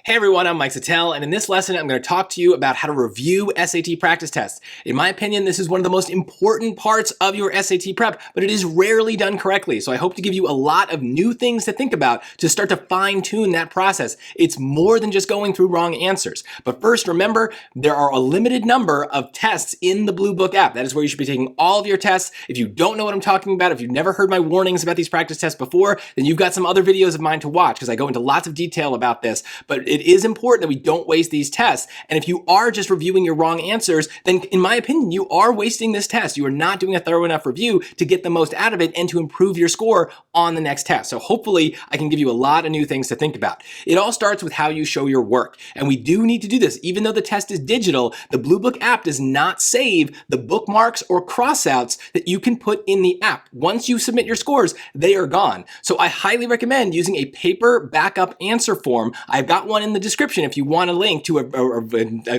Hey everyone, I'm Mike Settele, and in this lesson I'm going to talk to you about how to review SAT practice tests. In my opinion, this is one of the most important parts of your SAT prep, but it is rarely done correctly, so I hope to give you a lot of new things to think about to start to fine-tune that process. It's more than just going through wrong answers. But first, remember, there are a limited number of tests in the Bluebook app. That is where you should be taking all of your tests. If you don't know what I'm talking about, if you've never heard my warnings about these practice tests before, then you've got some other videos of mine to watch because I go into lots of detail about this, but it is important that we don't waste these tests. And if you are just reviewing your wrong answers, then in my opinion, you are wasting this test. You are not doing a thorough enough review to get the most out of it and to improve your score on the next test. So hopefully I can give you a lot of new things to think about. It all starts with how you show your work. And we do need to do this. Even though the test is digital, the Bluebook app does not save the bookmarks or crossouts that you can put in the app. Once you submit your scores, they are gone. So I highly recommend using a paper backup answer form. I've got one in the description if you want a link to a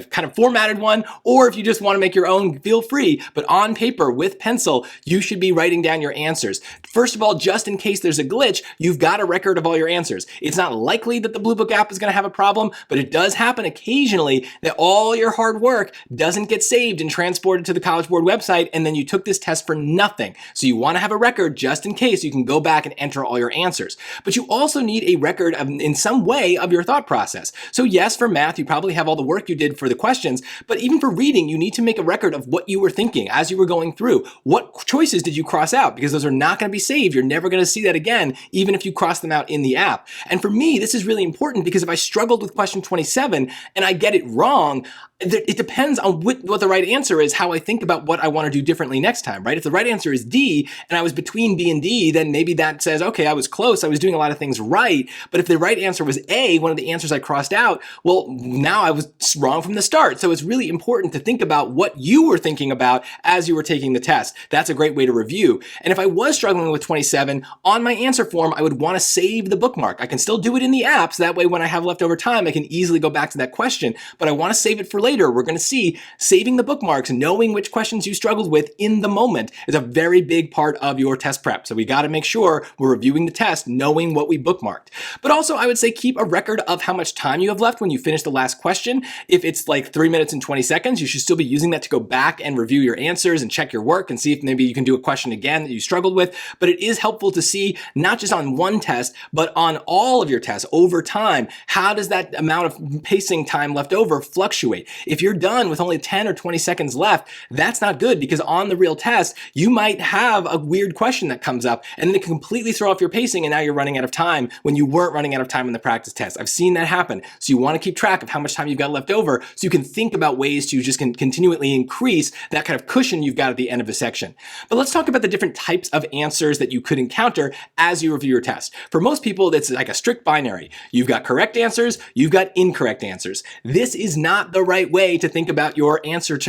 kind of formatted one, or if you just want to make your own, feel free. But on paper with pencil, you should be writing down your answers. First of all, just in case there's a glitch, you've got a record of all your answers. It's not likely that the Bluebook app is going to have a problem, but it does happen occasionally that all your hard work doesn't get saved and transported to the College Board website, and then you took this test for nothing. So you want to have a record just in case you can go back and enter all your answers. But you also need a record of, in some way, of your thought process. So yes, for math, you probably have all the work you did for the questions, but even for reading, you need to make a record of what you were thinking as you were going through. What choices did you cross out? Because those are not going to be saved. You're never going to see that again, even if you cross them out in the app. And for me, this is really important because if I struggled with question 27 and I get it wrong, it depends on what the right answer is, how I think about what I want to do differently next time, right? If the right answer is D and I was between B and D, then maybe that says, okay, I was close, I was doing a lot of things right. But if the right answer was A, one of the answers I crossed out, well, now I was wrong from the start. So it's really important to think about what you were thinking about as you were taking the test. That's a great way to review. And if I was struggling with 27, on my answer form, I would want to save the bookmark. I can still do it in the app, so that way when I have leftover time, I can easily go back to that question, but I want to save it for later. We're going to see saving the bookmarks, knowing which questions you struggled with in the moment is a very big part of your test prep. So we got to make sure we're reviewing the test, knowing what we bookmarked. But also I would say keep a record of how much time you have left when you finish the last question. If it's like 3 minutes and 20 seconds, you should still be using that to go back and review your answers and check your work and see if maybe you can do a question again that you struggled with. But it is helpful to see not just on one test, but on all of your tests over time. How does that amount of pacing time left over fluctuate? If you're done with only 10 or 20 seconds left, that's not good because on the real test, you might have a weird question that comes up and then it can completely throw off your pacing and now you're running out of time when you weren't running out of time in the practice test. I've seen that happen. So you want to keep track of how much time you've got left over so you can think about ways to just continually increase that kind of cushion you've got at the end of a section. But let's talk about the different types of answers that you could encounter as you review your test. For most people, it's like a strict binary. You've got correct answers, you've got incorrect answers. This is not the right way to think about your answer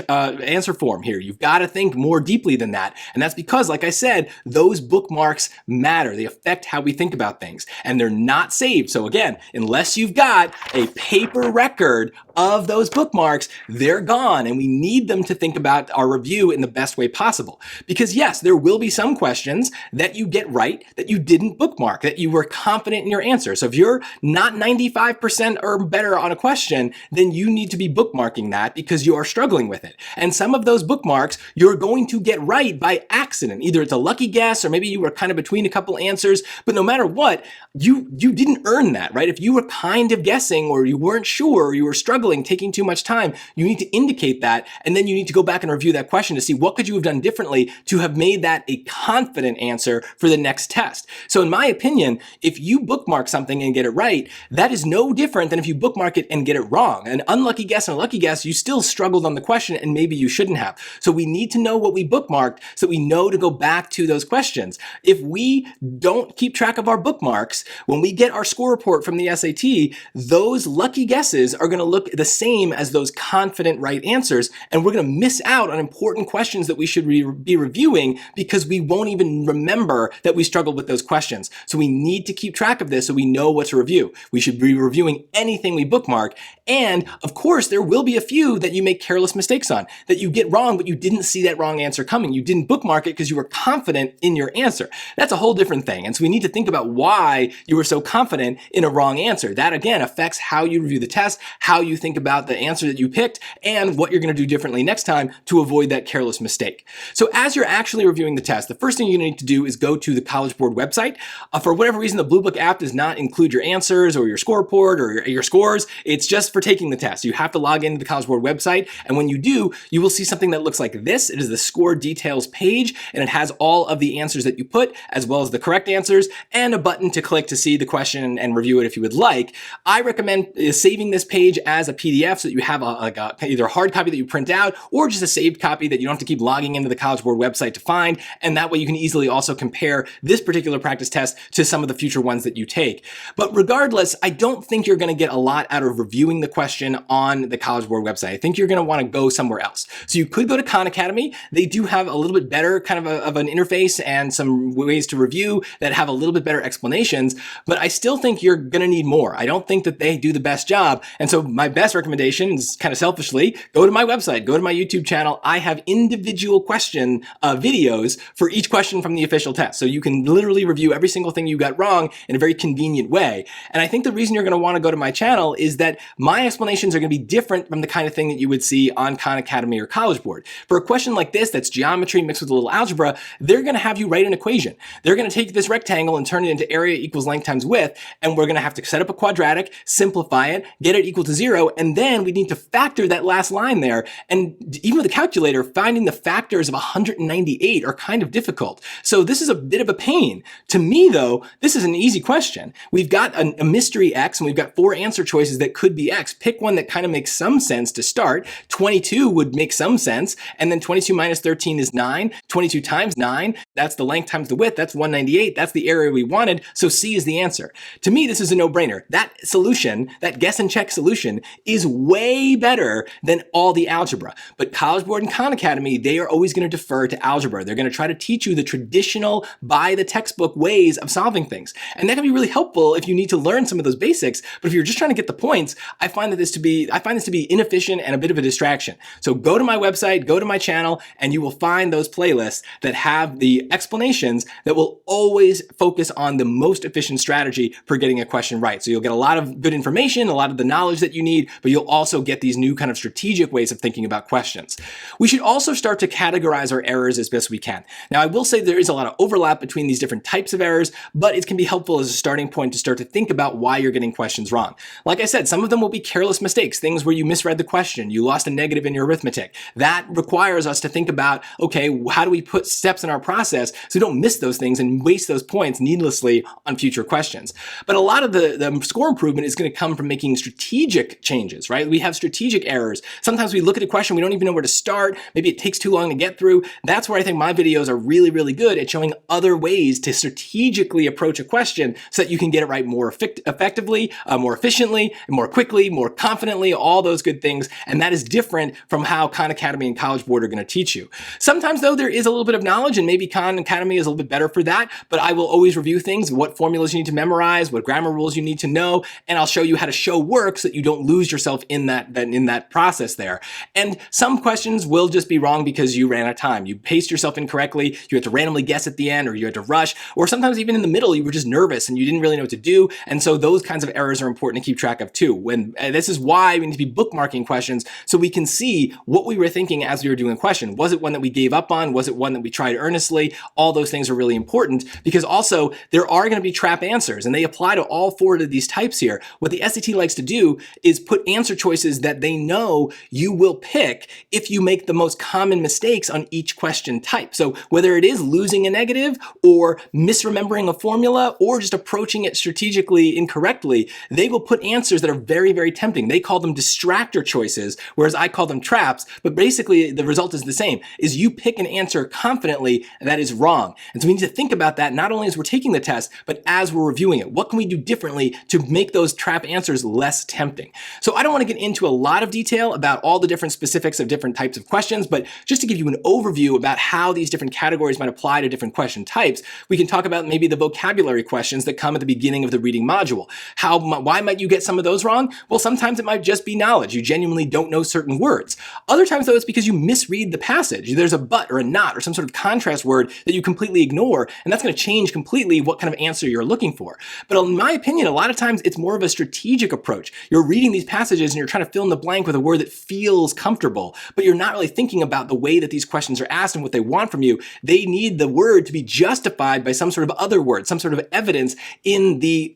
form here. You've got to think more deeply than that. And that's because, like I said, those bookmarks matter. They affect how we think about things. And they're not saved. So again, unless you've got a paper record of those bookmarks, they're gone. And we need them to think about our review in the best way possible. Because yes, there will be some questions that you get right that you didn't bookmark, that you were confident in your answer. So if you're not 95% or better on a question, then you need to be bookmarking that because you are struggling with it. And some of those bookmarks you're going to get right by accident. Either it's a lucky guess or maybe you were kind of between a couple answers, but no matter what, you didn't earn that, right? If you were kind of guessing or you weren't sure or you were struggling, taking too much time, you need to indicate that and then you need to go back and review that question to see what could you have done differently to have made that a confident answer for the next test. So in my opinion, if you bookmark something and get it right, that is no different than if you bookmark it and get it wrong. An unlucky guess and a lucky guess, you still struggled on the question and maybe you shouldn't have. So we need to know what we bookmarked so we know to go back to those questions. If we don't keep track of our bookmarks, when we get our score report from the SAT, those lucky guesses are going to look the same as those confident right answers, and we're going to miss out on important questions that we should be reviewing because we won't even remember that we struggled with those questions. So we need to keep track of this so we know what to review. We should be reviewing anything we bookmark, and of course there will be a few that you make careless mistakes on, that you get wrong but you didn't see that wrong answer coming. You didn't bookmark it because you were confident in your answer. That's a whole different thing, and so we need to think about why you were so confident in a wrong answer. That again affects how you review the test, how you think about the answer that you picked, and what you're going to do differently next time to avoid that careless mistake. So as you're actually reviewing the test, the first thing you're going to need to do is go to the College Board website. For whatever reason, the Bluebook app does not include your answers or your score report or your scores. It's just for taking the test. You have to log into the College Board website, and when you do, you will see something that looks like this. It is the score details page, and it has all of the answers that you put, as well as the correct answers, and a button to click to see the question and review it if you would like. I recommend saving this page as a PDF so that you have either a hard copy that you print out or just a saved copy that you don't have to keep logging into the College Board website to find, and that way you can easily also compare this particular practice test to some of the future ones that you take. But regardless, I don't think you're going to get a lot out of reviewing the question on the College Board website. I think you're going to want to go somewhere else. So you could go to Khan Academy. They do have a little bit better kind of an interface and some ways to review that have a little bit better explanations, but I still think you're going to need more. I don't think that they do the best job. And so my best recommendation is kind of selfishly, go to my website, go to my YouTube channel. I have individual question videos for each question from the official test. So you can literally review every single thing you got wrong in a very convenient way. And I think the reason you're going to want to go to my channel is that my explanations are going to be different from the kind of thing that you would see on Khan Academy or College Board. For a question like this, that's geometry mixed with a little algebra, they're going to have you write an equation. They're going to take this rectangle and turn it into area equals length times width, and we're going to have to set up a quadratic, simplify it, get it equal to 0, and then we need to factor that last line there. And even with a calculator, finding the factors of 198 are kind of difficult. So this is a bit of a pain. To me, though, this is an easy question. We've got a mystery x, and we've got 4 answer choices that could be x. Pick one that kind of makes some sense to start. 22 would make some sense, and then 22 minus 13 is 9. 22 times 9, that's the length times the width, that's 198. That's the area we wanted, so C is the answer. To me, this is a no-brainer. That solution, that guess and check solution, is way better than all the algebra. But College Board and Khan Academy, they are always going to defer to algebra. They're going to try to teach you the traditional, by the textbook ways of solving things. And that can be really helpful if you need to learn some of those basics. But if you're just trying to get the points, I find this to be inefficient and a bit of a distraction. So go to my website, go to my channel, and you will find those playlists that have the explanations that will always focus on the most efficient strategy for getting a question right. So you'll get a lot of good information, a lot of the knowledge that you need, but you'll also get these new kind of strategic ways of thinking about questions. We should also start to categorize our errors as best we can. Now, I will say there is a lot of overlap between these different types of errors, but it can be helpful as a starting point to start to think about why you're getting questions wrong. Like I said, some of them will be careless mistakes, things where you misread the question, you lost a negative in your arithmetic. That requires us to think about, okay, how do we put steps in our process so we don't miss those things and waste those points needlessly on future questions. But a lot of the score improvement is going to come from making strategic changes, right? We have strategic errors. Sometimes we look at a question, we don't even know where to start. Maybe it takes too long to get through. That's where I think my videos are really, really good at showing other ways to strategically approach a question so that you can get it right more effectively, more efficiently, more quickly, more confidently, all those good things. And that is different from how Khan Academy and College Board are going to teach you. Sometimes, though, there is a little bit of knowledge, and maybe Khan Academy is a little bit better for that, but I will always review things, what formulas you need to memorize, what grammar rules you need to know, and I'll show you how to show work so that you don't lose yourself in that process there. And some questions will just be wrong because you ran out of time. You paced yourself incorrectly, you had to randomly guess at the end, or you had to rush, or sometimes even in the middle, you were just nervous and you didn't really know what to do. And so those kinds of errors are important to keep track of too. This is why we need to be bookmarking questions so we can see what we were thinking as we were doing a question. Was it one that we gave up on? Was it one that we tried earnestly? All those things are really important because also there are going to be trap answers, and they apply to all 4 of these types here. What the SAT likes to do is put answer choices that they know you will pick if you make the most common mistakes on each question type. So whether it is losing a negative or misremembering a formula or just approaching it strategically incorrectly, they will put answers that are very, very tempting. They call them distractor choices, whereas I call them traps, but basically the result is the same, is you pick an answer confidently that is wrong. And so we need to think about that not only as we're taking the test, but as we're reviewing it. What can we do differently to make those trap answers less tempting? So I don't want to get into a lot of detail about all the different specifics of different types of questions, but just to give you an overview about how these different categories might apply to different question types, we can talk about maybe the vocabulary questions that come at the beginning of the reading module. Why might you get some of those wrong? Well, sometimes it might just be knowledge. You genuinely don't know certain words. Other times, though, it's because you misread the passage. There's a but or a not or some sort of contrast word that you completely ignore, and that's going to change completely what kind of answer you're looking for. But in my opinion, a lot of times it's more more of a strategic approach. You're reading these passages and you're trying to fill in the blank with a word that feels comfortable, but you're not really thinking about the way that these questions are asked and what they want from you. They need the word to be justified by some sort of other word, some sort of evidence in the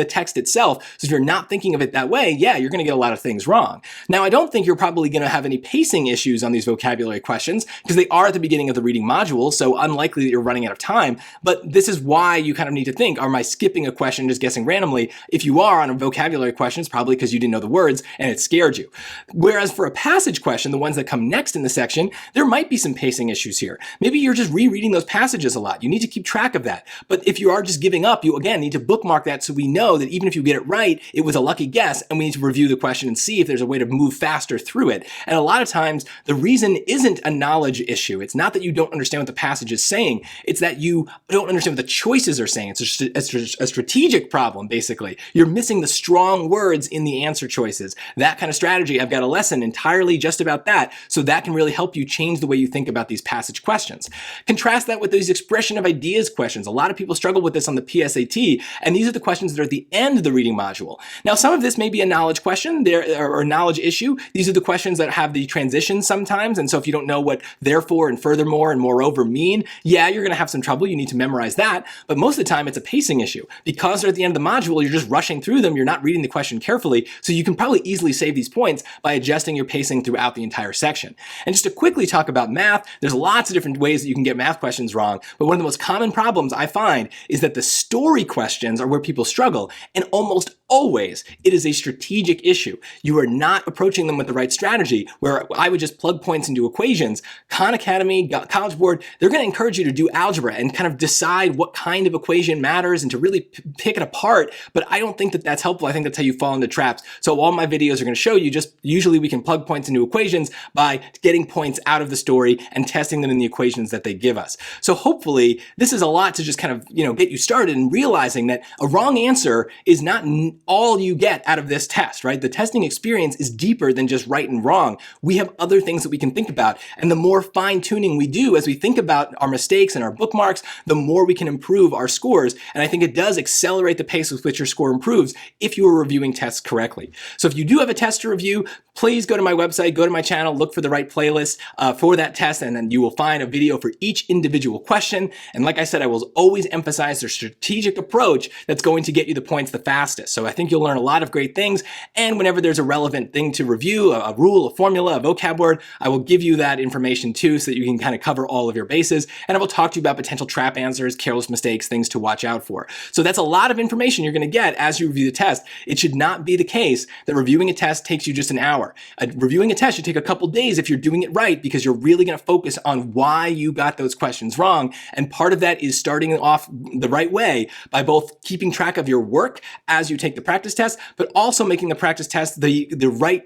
text itself. So if you're not thinking of it that way, yeah, you're going to get a lot of things wrong. Now, I don't think you're probably going to have any pacing issues on these vocabulary questions because they are at the beginning of the reading module, so unlikely that you're running out of time. But this is why you kind of need to think, am I skipping a question, just guessing randomly? If you are on a vocabulary question, it's probably because you didn't know the words and it scared you. Whereas for a passage question, the ones that come next in the section, there might be some pacing issues here. Maybe you're just rereading those passages a lot. You need to keep track of that. But if you are just giving up, you again need to bookmark that so we know that even if you get it right, it was a lucky guess, and we need to review the question and see if there's a way to move faster through it. And a lot of times, the reason isn't a knowledge issue. It's not that you don't understand what the passage is saying. It's that you don't understand what the choices are saying. It's a strategic problem, basically. You're missing the strong words in the answer choices. That kind of strategy, I've got a lesson entirely just about that, so that can really help you change the way you think about these passage questions. Contrast that with these expression of ideas questions. A lot of people struggle with this on the PSAT, and these are the questions that are at the end of the reading module. Now, some of this may be a knowledge question or a knowledge issue. These are the questions that have the transitions sometimes, and so if you don't know what therefore and furthermore and moreover mean, yeah, you're going to have some trouble. You need to memorize that, but most of the time it's a pacing issue. Because they're at the end of the module, you're just rushing through them, you're not reading the question carefully, so you can probably easily save these points by adjusting your pacing throughout the entire section. And just to quickly talk about math, there's lots of different ways that you can get math questions wrong, but one of the most common problems I find is that the story questions are where people struggle, and almost always it is a strategic issue. You are not approaching them with the right strategy, where I would just plug points into equations. Khan Academy, College Board, they're going to encourage you to do algebra and kind of decide what kind of equation matters and to really pick it apart, but I don't think that that's helpful. I think that's how you fall into traps. So all my videos are going to show you just usually we can plug points into equations by getting points out of the story and testing them in the equations that they give us. So hopefully this is a lot to just kind of, get you started and realizing that a wrong answer is not all you get out of this test, right? The testing experience is deeper than just right and wrong. We have other things that we can think about. And the more fine tuning we do as we think about our mistakes and our bookmarks, the more we can improve our scores. And I think it does accelerate the pace with which your score improves if you are reviewing tests correctly. So if you do have a test to review, please go to my website, go to my channel, look for the right playlist for that test, and then you will find a video for each individual question. And like I said, I will always emphasize the strategic approach that's going to get you the points the fastest. So I think you'll learn a lot of great things. And whenever there's a relevant thing to review, a rule, a formula, a vocab word, I will give you that information too so that you can kind of cover all of your bases. And I will talk to you about potential trap answers, careless mistakes, things to watch out for. So that's a lot of information you're going to get as you review the test. It should not be the case that reviewing a test takes you just an hour. Reviewing a test should take a couple days if you're doing it right, because you're really going to focus on why you got those questions wrong. And part of that is starting off the right way by both keeping track of your work as you take the practice test, but also making the practice test the right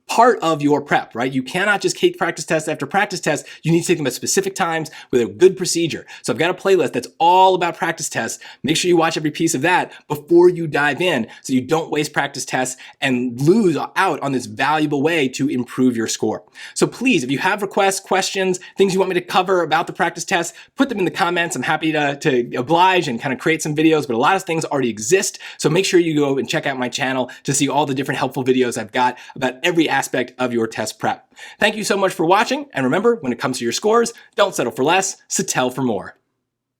part of your prep, right? You cannot just take practice test after practice test. You need to take them at specific times with a good procedure. So I've got a playlist that's all about practice tests. Make sure you watch every piece of that before you dive in so you don't waste practice tests and lose out on this valuable way to improve your score. So please, if you have requests, questions, things you want me to cover about the practice test, put them in the comments. I'm happy to oblige and kind of create some videos, but a lot of things already exist. So make sure you go and check out my channel to see all the different helpful videos I've got about every aspect of your test prep. Thank you so much for watching, and remember, when it comes to your scores, don't settle for less, Settele for more.